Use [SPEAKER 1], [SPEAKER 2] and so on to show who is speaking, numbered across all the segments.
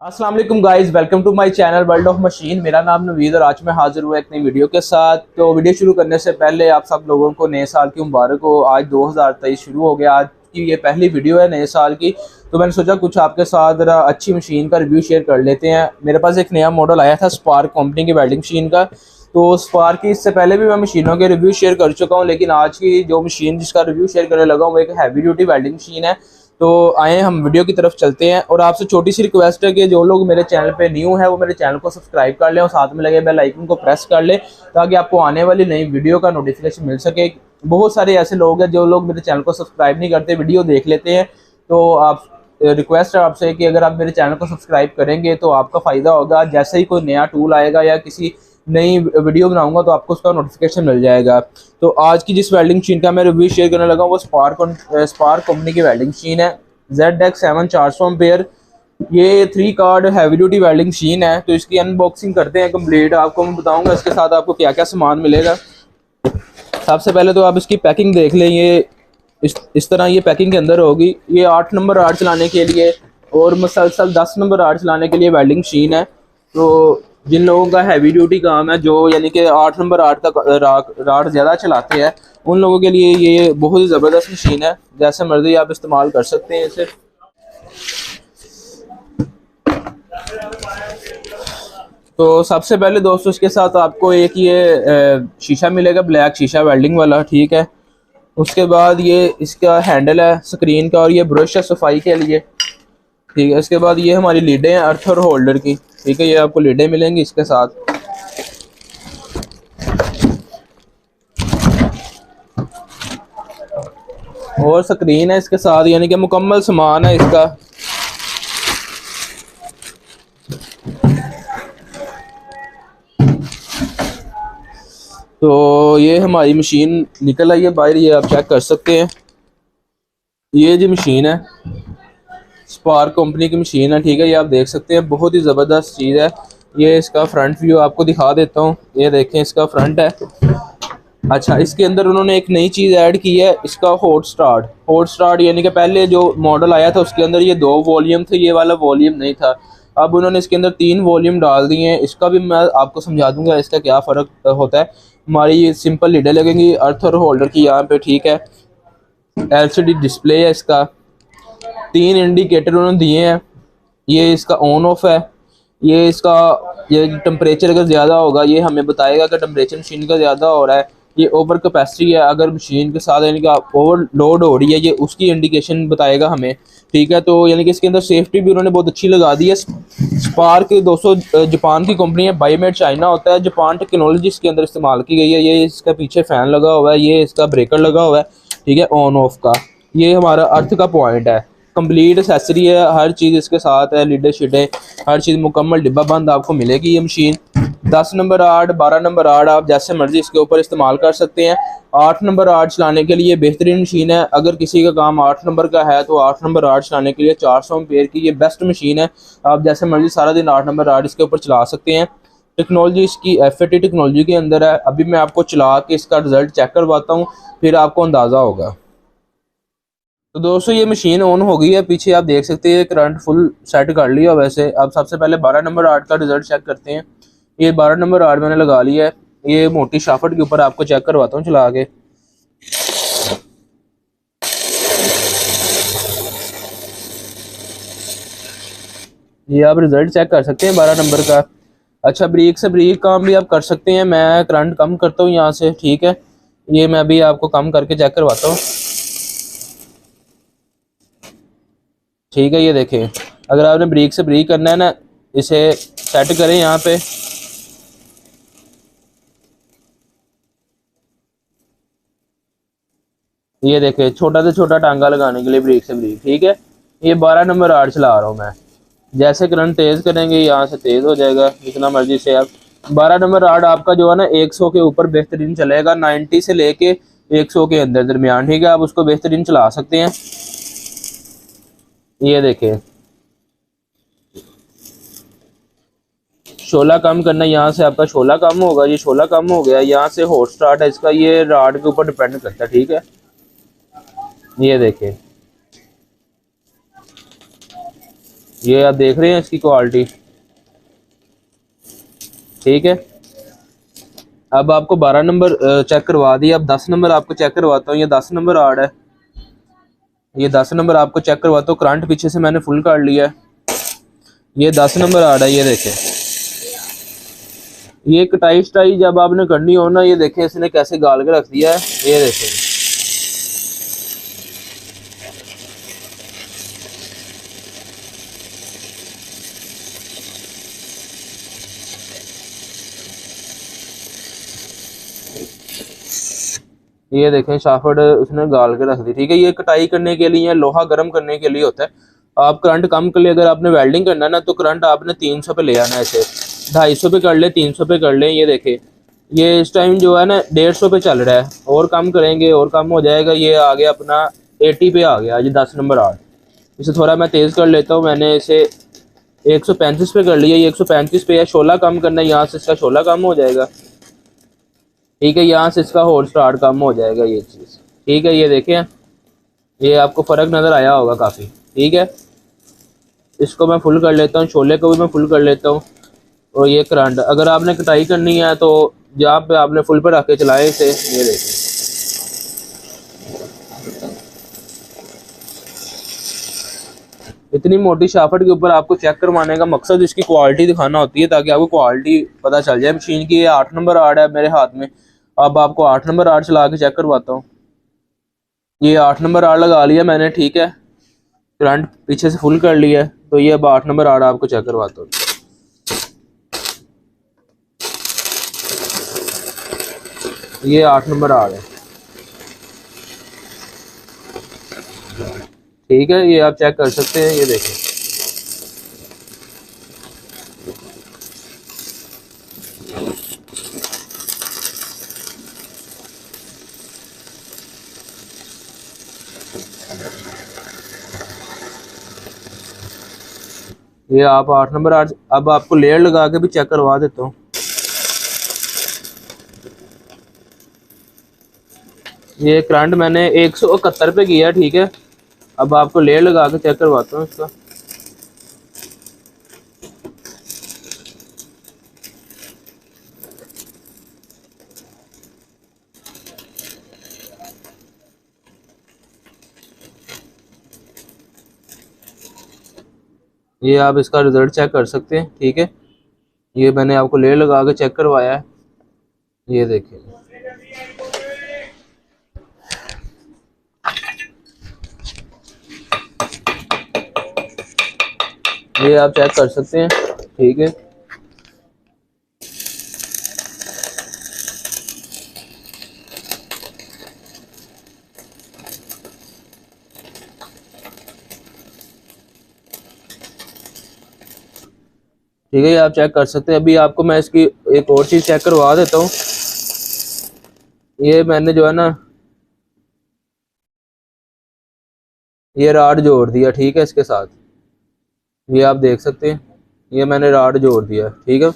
[SPEAKER 1] अस्सलाम वालेकुम guys, welcome to my channel world of machine. मेरा नाम नवीद और आज मैं हाजिर हुआ एक नई वीडियो के साथ। तो वीडियो शुरू करने से पहले आप सब लोगों को नए साल की मुबारक हो। आज 2023 शुरू हो गया। आज की ये पहली वीडियो है नए साल की, तो मैंने सोचा कुछ आपके साथ ज़रा अच्छी मशीन का रिव्यू शेयर कर लेते हैं। मेरे पास एक नया मॉडल आया था स्पार्क कंपनी की वेल्डिंग मशीन का। तो स्पार्क की इससे पहले भी मैं मशीनों के रिव्यू शेयर कर चुका हूँ, लेकिन आज की जो मशीन जिसका रिव्यू शेयर करने लगा हूँ वो एक हैवी ड्यूटी वेल्डिंग मशीन है। तो आए हम वीडियो की तरफ चलते हैं। और आपसे छोटी सी रिक्वेस्ट है कि जो लोग मेरे चैनल पे न्यू है वो मेरे चैनल को सब्सक्राइब कर लें और साथ में लगे बेल आइकन को प्रेस कर लें ताकि आपको आने वाली नई वीडियो का नोटिफिकेशन मिल सके। बहुत सारे ऐसे लोग हैं जो लोग मेरे चैनल को सब्सक्राइब नहीं करते, वीडियो देख लेते हैं। तो आप रिक्वेस्ट है आपसे कि अगर आप मेरे चैनल को सब्सक्राइब करेंगे तो आपका फ़ायदा होगा। जैसे ही कोई नया टूल आएगा या किसी नई वीडियो बनाऊंगा तो आपको उसका नोटिफिकेशन मिल जाएगा। तो आज की जिस वेल्डिंग मशीन का मैं रिव्यू शेयर करने लगा हूँ वो स्पार्क कंपनी की वेल्डिंग मशीन है ZX7 400 एम्पेयर। ये 3 card heavy duty welding machine है। तो इसकी अनबॉक्सिंग करते हैं कंप्लीट। आपको मैं बताऊंगा इसके साथ आपको क्या क्या सामान मिलेगा। सबसे पहले तो आप इसकी पैकिंग देख लें। ये इस तरह ये पैकिंग के अंदर होगी। ये 8 नंबर राड चलाने के लिए और मुसलसल 10 नंबर राड चलाने के लिए वेल्डिंग मशीन है। तो जिन लोगों का हैवी ड्यूटी काम है, जो यानी कि 8 नंबर राड तक राड ज़्यादा चलाते हैं, उन लोगों के लिए ये बहुत ही ज़बरदस्त मशीन है। जैसे मर्जी आप इस्तेमाल कर सकते हैं इसे। तो सबसे पहले दोस्तों इसके साथ आपको एक ये शीशा मिलेगा, ब्लैक शीशा वेल्डिंग वाला, ठीक है। उसके बाद ये इसका हैंडल है स्क्रीन का और ये ब्रश है सफाई के लिए, ठीक है। इसके बाद ये हमारी लीडें हैं अर्थ और होल्डर की, ठीक है। ये आपको लीडें मिलेंगी इसके साथ। और स्क्रीन है इसके साथ, यानी कि मुकम्मल सामान है इसका। तो ये हमारी मशीन निकल आई है बाहर, ये आप चेक कर सकते हैं। ये जो मशीन है स्पार्क कंपनी की मशीन है, ठीक है। ये आप देख सकते हैं, बहुत ही ज़बरदस्त चीज़ है। ये इसका फ्रंट व्यू आपको दिखा देता हूँ। ये देखें, इसका फ्रंट है। अच्छा, इसके अंदर उन्होंने एक नई चीज़ ऐड की है, इसका हॉट स्टार्ट यानी कि पहले जो मॉडल आया था उसके अंदर ये 2 वॉल्यूम थे, ये वाला वॉल्यूम नहीं था। अब उन्होंने इसके अंदर 3 वॉल्यूम डाल दिए हैं। इसका भी मैं आपको समझा दूंगा इसका क्या फ़र्क होता है। हमारी ये सिंपल लीडें लगेंगी अर्थ और होल्डर की यहाँ पे, ठीक है। LCD डिस्प्ले है इसका। 3 इंडिकेटर उन्होंने दिए हैं। ये इसका ऑन ऑफ है। ये टेम्परेचर अगर ज़्यादा होगा ये हमें बताएगा कि टेम्परेचर मशीन का ज़्यादा हो रहा है। ये ओवर कैपेसिटी है, अगर मशीन के साथ यानी कि ओवर लोड हो रही है ये उसकी इंडिकेशन बताएगा हमें, ठीक है। तो यानी कि इसके अंदर सेफ्टी भी उन्होंने बहुत अच्छी लगा दी है। स्पार्क दोस्तों जापान की कंपनी है, बाईमेड चाइना होता है। जापान टेक्नोलॉजी इसके अंदर इस्तेमाल की गई है। ये इसका पीछे फ़ैन लगा हुआ है, ये इसका ब्रेकर लगा हुआ है, ठीक है, ऑन ऑफ का। ये हमारा अर्थ का पॉइंट है। कंप्लीट एक्सेसरी है, हर चीज़ इसके साथ है, लीडे शीडे हर चीज़ मुकम्मल डिब्बा बंद आपको मिलेगी। ये machine 10 number art 12 number art आप जैसे मर्जी इसके ऊपर इस्तेमाल कर सकते हैं। 8 नंबर आर्ट चलाने के लिए बेहतरीन मशीन है। अगर किसी का काम 8 नंबर का है तो 8 नंबर आर्ट चलाने के लिए 400 एम्पेयर की ये बेस्ट मशीन है। आप जैसे मर्जी सारा दिन 8 नंबर आर्ट इसके ऊपर चला सकते हैं। टेक्नोलॉजी इसकी FAT टेक्नोलॉजी के अंदर है। अभी मैं आपको चला के इसका रिजल्ट चेक करवाता हूँ, फिर आपको अंदाज़ा होगा। तो दोस्तों ये मशीन ऑन हो गई है, पीछे आप देख सकते हैं करंट फुल सेट कर लिया। वैसे अब सबसे पहले 12 नंबर आर्ट का रिजल्ट चेक करते हैं। ये 12 नंबर आर्ट मैंने लगा लिया है। ये मोटी शाफट के ऊपर आपको चेक करवाता हूँ चला के। ये आप रिजल्ट चेक कर सकते हैं 12 नंबर का। अच्छा, ब्रीक से ब्रीक काम भी आप कर सकते हैं। मैं करंट कम करता हूँ यहाँ से, ठीक है। ये मैं भी आपको कम करके चेक करवाता हूँ, ठीक है। ये देखें, अगर आपने ब्रेक से ब्रेक करना है ना, इसे सेट करें यहाँ पे। ये देखें, छोटा से छोटा टांगा लगाने के लिए ब्रेक से ब्रेक, ठीक है। ये 12 नंबर आर्ट चला रहा हूँ मैं। जैसे करंट तेज़ करेंगे यहाँ से तेज़ हो जाएगा जितना मर्जी से। आप 12 नंबर आर्ट आपका जो है ना 100 के ऊपर बेहतरीन चलेगा, 90 से लेके 100 के अंदर दरमियान, ठीक है। आप उसको बेहतरीन चला सकते हैं। ये देखें, शोला कम करना, यहाँ से आपका शोला कम होगा। ये शोला कम हो गया। यहाँ से हॉट स्टार्ट है इसका, ये राड के ऊपर डिपेंड करता है, ठीक है। ये देखें, ये आप देख रहे हैं इसकी क्वालिटी, ठीक है। अब आपको 12 नंबर चेक करवा दिया, अब 10 नंबर आपको चेक करवाता हूँ। ये 10 नंबर आर्ड है, ये 10 नंबर आपको चेक करवाता हूँ। करंट पीछे से मैंने फुल कर लिया है। ये 10 नंबर आर्ड है, ये देखें। ये कटाई स्टाई जब आपने करनी हो ना, ये देखें इसने कैसे गाल के रख दिया है, ये देखें। ये देखें शाफट उसने गाल के रख दी, ठीक है। ये कटाई करने के लिए, लोहा गर्म करने के लिए होता है। आप करंट कम कर ले, अगर आपने वेल्डिंग करना है ना, तो करंट आपने 300 पे ले आना है। ऐसे 250 पे कर ले, 300 पे कर ले। ये देखे, ये इस टाइम जो है ना 150 पे चल रहा है, और कम करेंगे और कम हो जाएगा। ये आ गया अपना 80 पे आ गया। ये 10 नंबर आर्ट, इसे थोड़ा मैं तेज़ कर लेता हूँ। मैंने इसे 135 पे कर लिया। ये 135 पे है। शोला कम करना है, यहाँ से इसका शोला कम हो जाएगा, ठीक है। यहाँ से इसका होल स्टार्ट कम हो जाएगा, ये चीज़, ठीक है। ये देखें, ये आपको फ़र्क नज़र आया होगा काफ़ी, ठीक है। इसको मैं फुल कर लेता हूँ, शोले को भी मैं फुल कर लेता हूँ। और ये करंट, अगर आपने कटाई करनी है तो जहाँ पे आपने फुल पर रख के चलाए इसे। ये देखें, इतनी मोटी शाफट के ऊपर आपको चेक करवाने का मकसद इसकी क्वालिटी दिखाना होती है, ताकि आपको क्वालिटी पता चल जाए मशीन की। ये 8 नंबर आर्ड है मेरे हाथ में। अब आपको 8 नंबर आर्ड चला के चेक करवाता हूँ। ये 8 नंबर आर्ड लगा लिया मैंने, ठीक है। करंट पीछे से फुल कर लिया है। तो ये अब 8 नंबर आर्ड आपको चेक करवाता हूँ। ये 8 नंबर आर्ड है, ठीक है। ये आप चेक कर सकते हैं, ये देखें। ये आप 8 नंबर आर्ड, अब आपको लेयर लगा के भी चेक करवा देता हूँ। ये करंट मैंने 171 पे किया, ठीक है। अब आपको लेयर लगा के चेक करवाता हूँ इसका। ये आप इसका रिजल्ट चेक कर सकते हैं, ठीक है। ये मैंने आपको लेयर लगा के चेक करवाया है, ये देखिए। ये आप चेक कर सकते हैं, ठीक है। ठीक है, ये आप चेक कर सकते हैं। अभी आपको मैं इसकी एक और चीज़ चेक करवा देता हूँ। ये मैंने जो है ना, ये राड जोड़ दिया, ठीक है, इसके साथ। ये आप देख सकते हैं, ये मैंने राड जोड़ दिया, ठीक है।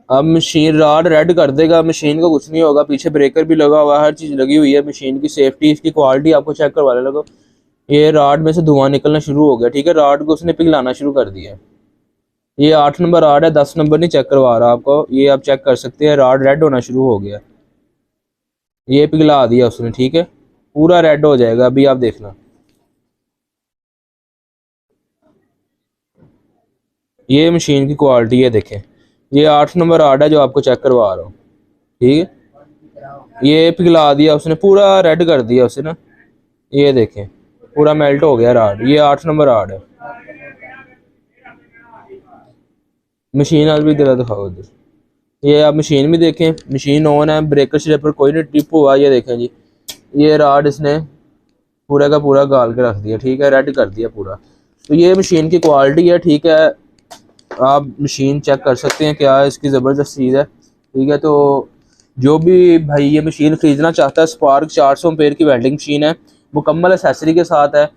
[SPEAKER 1] अब मशीन राड रेड कर देगा, मशीन को कुछ नहीं होगा। पीछे ब्रेकर भी लगा हुआ है, हर चीज़ लगी हुई है। मशीन की सेफ्टी, इसकी क्वालिटी आपको चेक करवाने लगा। ये राड में से धुआं निकलना शुरू हो गया, ठीक है। राड को उसने पिघलाना शुरू कर दिया। ये 8 नंबर राड है, 10 नंबर नहीं चेक करवा रहा आपको। ये आप चेक कर सकते हैं, राड रेड होना शुरू हो गया। ये पिघला दिया उसने, ठीक है। पूरा रेड हो जाएगा, अभी आप देखना। ये मशीन की क्वालिटी है, देखें। ये 8 नंबर राड है जो आपको चेक करवा रहा हूँ, ठीक है। ये पिघला दिया उसने, पूरा रेड कर दिया उसने ना, ये देखें, पूरा मेल्ट हो गया राड। ये 8 नंबर राड है। मशीन आज भी जरा दिखाओ उधर। ये आप मशीन भी देखें, मशीन ऑन है, ब्रेकर श्रेपर कोई नहीं ट्रिप हुआ। ये देखें जी, ये राड इसने पूरा का पूरा गाल के रख दिया, ठीक है, रेड कर दिया पूरा। तो ये मशीन की क्वालिटी है, ठीक है। आप मशीन चेक कर सकते हैं, क्या इसकी ज़बरदस्त चीज़ है, ठीक है। तो जो भी भाई ये मशीन ख़रीदना चाहता है, स्पार्क 400 एम्पेयर की वेल्डिंग मशीन है, मुकम्मल एसेसरी के साथ है।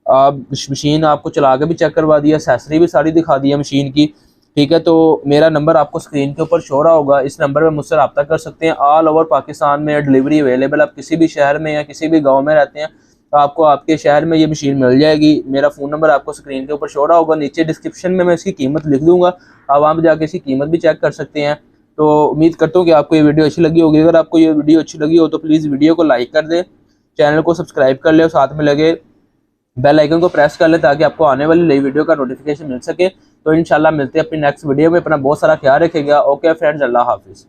[SPEAKER 1] आप मशीन आपको चला के भी चेक करवा दिया, एसेसरी भी सारी दिखा दी है मशीन की, ठीक है। तो मेरा नंबर आपको स्क्रीन के ऊपर शो रहा होगा, इस नंबर पर मुझसे रब्ता कर सकते हैं। ऑल ओवर पाकिस्तान में डिलीवरी अवेलेबल। आप किसी भी शहर में या किसी भी गाँव में रहते हैं, तो आपको आपके शहर में ये मशीन मिल जाएगी। मेरा फ़ोन नंबर आपको स्क्रीन के ऊपर शो रहा होगा, नीचे डिस्क्रिप्शन में मैं इसकी कीमत लिख दूंगा, आप वहाँ पर जाके इसकी कीमत भी चेक कर सकते हैं। तो उम्मीद करता हूँ कि आपको ये वीडियो अच्छी लगी होगी। अगर आपको ये वीडियो अच्छी लगी हो तो प्लीज़ वीडियो को लाइक कर दें, चैनल को सब्सक्राइब कर ले और साथ में लगे बेल आइकन को प्रेस कर लें ताकि आपको आने वाली नई वीडियो का नोटिफिकेशन मिल सके। तो इंशाल्लाह मिलते हैं अपनी नेक्स्ट वीडियो में। अपना बहुत सारा ख्याल रखेगा। ओके फ्रेंड्स, अल्लाह हाफिज़।